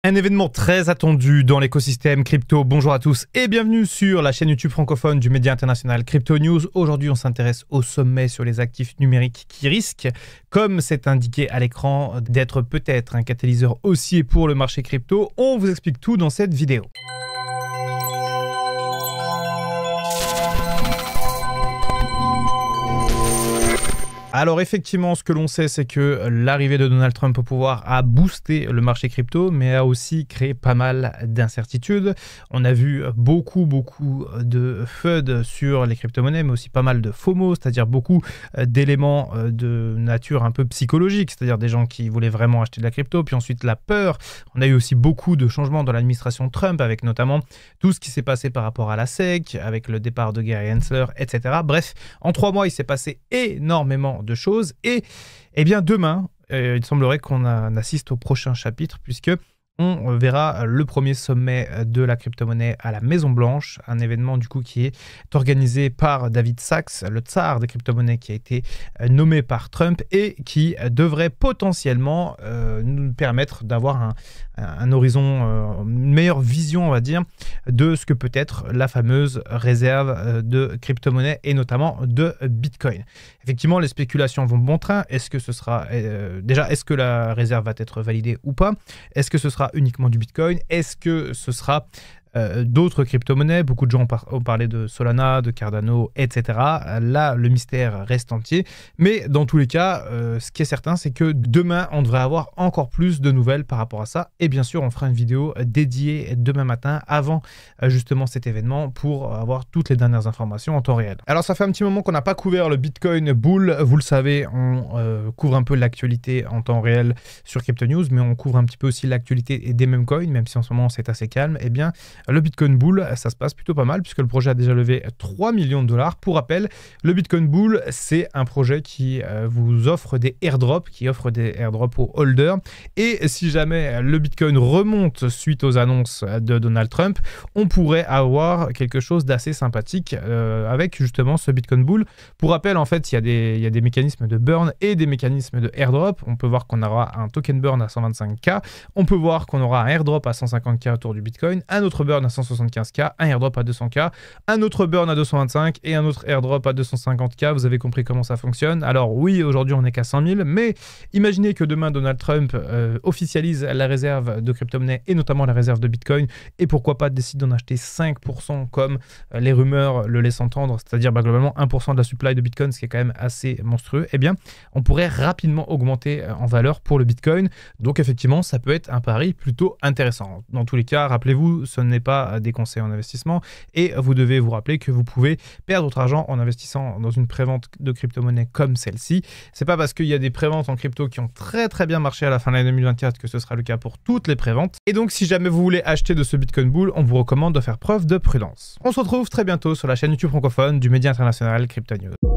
Un événement très attendu dans l'écosystème crypto. Bonjour à tous et bienvenue sur la chaîne YouTube francophone du média international Crypto News. Aujourd'hui, on s'intéresse au sommet sur les actifs numériques qui risquent, comme c'est indiqué à l'écran, d'être peut-être un catalyseur haussier pour le marché crypto. On vous explique tout dans cette vidéo. Alors effectivement, ce que l'on sait, c'est que l'arrivée de Donald Trump au pouvoir a boosté le marché crypto, mais a aussi créé pas mal d'incertitudes. On a vu beaucoup de FUD sur les crypto-monnaies, mais aussi pas mal de FOMO, c'est-à-dire beaucoup d'éléments de nature un peu psychologique, c'est-à-dire des gens qui voulaient vraiment acheter de la crypto, puis ensuite la peur. On a eu aussi beaucoup de changements dans l'administration Trump, avec notamment tout ce qui s'est passé par rapport à la SEC, avec le départ de Gary Gensler, etc. Bref, en 3 mois, il s'est passé énormément de choses et bien demain il semblerait qu'on assiste au prochain chapitre puisque on verra le premier sommet de la crypto-monnaie à la Maison Blanche, un événement du coup qui est organisé par David Sachs, le tsar des crypto-monnaies qui a été nommé par Trump et qui devrait potentiellement nous permettre d'avoir un horizon, une meilleure vision on va dire de ce que peut être la fameuse réserve de crypto-monnaie et notamment de Bitcoin. Effectivement, les spéculations vont bon train. Est-ce que ce sera déjà, est-ce que la réserve va être validée ou pas? Est-ce que ce sera uniquement du Bitcoin? Est-ce que ce sera d'autres crypto-monnaies? Beaucoup de gens ont parlé de Solana, de Cardano, etc. Là, le mystère reste entier. Mais dans tous les cas, ce qui est certain, c'est que demain, on devrait avoir encore plus de nouvelles par rapport à ça. Et bien sûr, on fera une vidéo dédiée demain matin, avant justement cet événement, pour avoir toutes les dernières informations en temps réel. Alors, ça fait un petit moment qu'on n'a pas couvert le Bitcoin Bull. Vous le savez, on couvre un peu l'actualité en temps réel sur Crypto News, mais on couvre un petit peu aussi l'actualité des mêmes coins, même si en ce moment, c'est assez calme. Eh bien, le Bitcoin Bull, ça se passe plutôt pas mal puisque le projet a déjà levé 3 millions de dollars. Pour rappel, le Bitcoin Bull, c'est un projet qui vous offre des airdrops, aux holders. Et si jamais le Bitcoin remonte suite aux annonces de Donald Trump, on pourrait avoir quelque chose d'assez sympathique avec justement ce Bitcoin Bull. Pour rappel, en fait, il y a des mécanismes de burn et des mécanismes de airdrop. On peut voir qu'on aura un token burn à 125K. On peut voir qu'on aura un airdrop à 150K autour du Bitcoin, un autre burn à 175K, un airdrop à 200K, un autre burn à 225 et un autre airdrop à 250K. Vous avez compris comment ça fonctionne. Alors oui, aujourd'hui on n'est qu'à 100 000, mais imaginez que demain Donald Trump officialise la réserve de crypto-monnaie et notamment la réserve de Bitcoin et pourquoi pas décide d'en acheter 5% comme les rumeurs le laissent entendre, c'est-à-dire globalement 1% de la supply de Bitcoin, ce qui est quand même assez monstrueux. Eh bien, on pourrait rapidement augmenter en valeur pour le Bitcoin. Donc effectivement, ça peut être un pari plutôt intéressant. Dans tous les cas, rappelez-vous, ce n'est pas des conseils en investissement et vous devez vous rappeler que vous pouvez perdre votre argent en investissant dans une prévente de crypto-monnaie comme celle-ci. C'est pas parce qu'il y a des préventes en crypto qui ont très bien marché à la fin de l'année 2024 que ce sera le cas pour toutes les préventes. Et donc si jamais vous voulez acheter de ce Bitcoin Bull, on vous recommande de faire preuve de prudence. On se retrouve très bientôt sur la chaîne YouTube francophone du média international Crypto News.